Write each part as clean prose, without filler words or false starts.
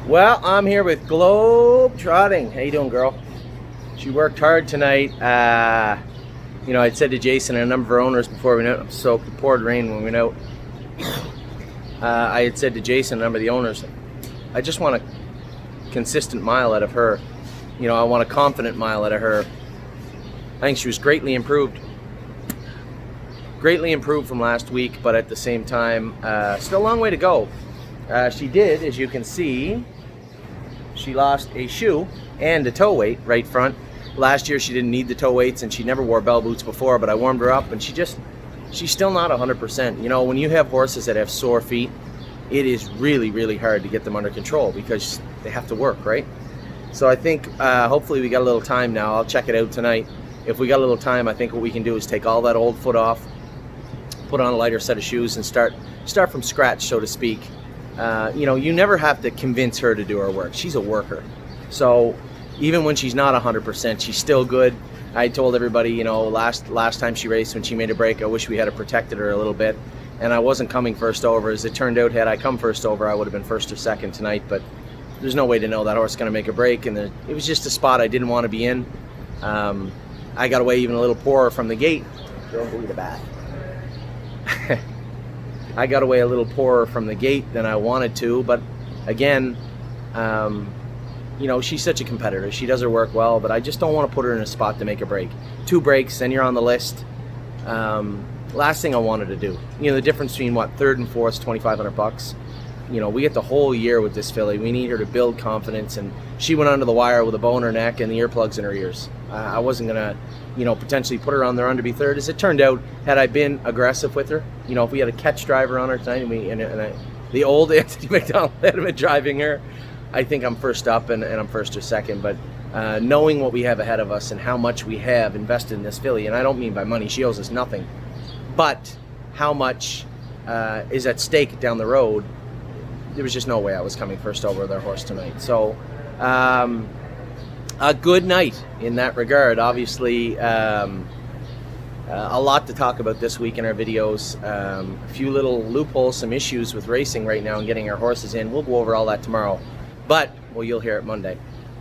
Well, I'm here with Globetrotting. How you doing, girl? She worked hard tonight. I'd said to Jason and a number of our owners before we went out, I'm soaked, it poured rain when we went out. I had said to Jason and a number of the owners, I just want a consistent mile out of her. I want a confident mile out of her. I think she was greatly improved from last week, but at the same time, still a long way to go. She did, as you can see, she lost a shoe and a toe weight right front. Last year she didn't need the toe weights and she never wore bell boots before, but I warmed her up and she's still not 100%. When you have horses that have sore feet, it is really, really hard to get them under control because they have to work, right? So I think hopefully we got a little time now. I'll check it out tonight. If we got a little time, I think what we can do is take all that old foot off, put on a lighter set of shoes and start from scratch, so to speak. You never have to convince her to do her work. She's a worker. So even when she's not 100%, she's still good. I told everybody, last time she raced, when she made a break, I wish we had protected her a little bit. And I wasn't coming first over. As it turned out, had I come first over, I would have been first or second tonight. But there's no way to know that horse is going to make a break. And it was just a spot I didn't want to be in. I got away even a little poorer from the gate. Don't believe the bat. I got away a little poorer from the gate than I wanted to, but again, she's such a competitor. She does her work well, but I just don't want to put her in a spot to make a break. 2 breaks, then you're on the list. Last thing I wanted to do. The difference between third and fourth is $2,500. We get the whole year with this filly. We need her to build confidence, and she went under the wire with a bow in her neck and the earplugs in her ears. I wasn't gonna, potentially put her on there under be third. As it turned out, had I been aggressive with her, if we had a catch driver on her tonight, the old Anthony McDonald had been driving her, I think I'm first up and I'm first or second. But knowing what we have ahead of us and how much we have invested in this filly, and I don't mean by money, she owes us nothing, but how much is at stake down the road, there was just no way I was coming first over their horse tonight. So a good night in that regard. Obviously, a lot to talk about this week in our videos. A few little loopholes, some issues with racing right now and getting our horses in. We'll go over all that tomorrow, but you'll hear it Monday.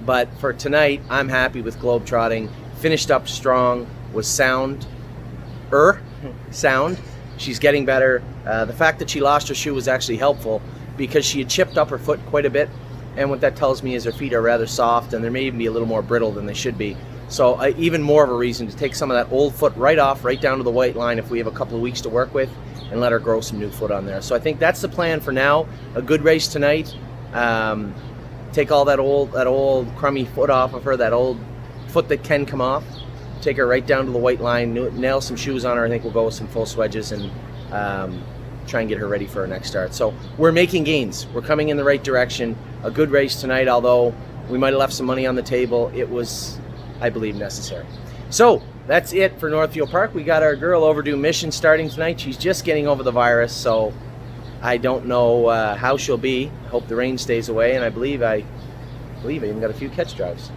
But for tonight, I'm happy with Globetrotting. Finished up strong, was sound. She's getting better. The fact that she lost her shoe was actually helpful because she had chipped up her foot quite a bit, and what that tells me is her feet are rather soft and they may even be a little more brittle than they should be. So even more of a reason to take some of that old foot right off, right down to the white line if we have a couple of weeks to work with, and let her grow some new foot on there. So I think that's the plan for now. A good race tonight. Take all that old crummy foot off of her, that old foot that can come off. Take her right down to the white line, nail some shoes on her. I think we'll go with some full swedges and try and get her ready for her next start. So we're making gains. We're coming in the right direction. A good race tonight, although we might have left some money on the table. It was, I believe, necessary. So that's it for Northfield Park. We got our girl overdue mission starting tonight. She's just getting over the virus, so I don't know how she'll be. I hope the rain stays away, and I believe I even got a few catch drives.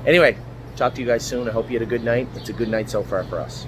Anyway, talk to you guys soon. I hope you had a good night. It's a good night so far for us.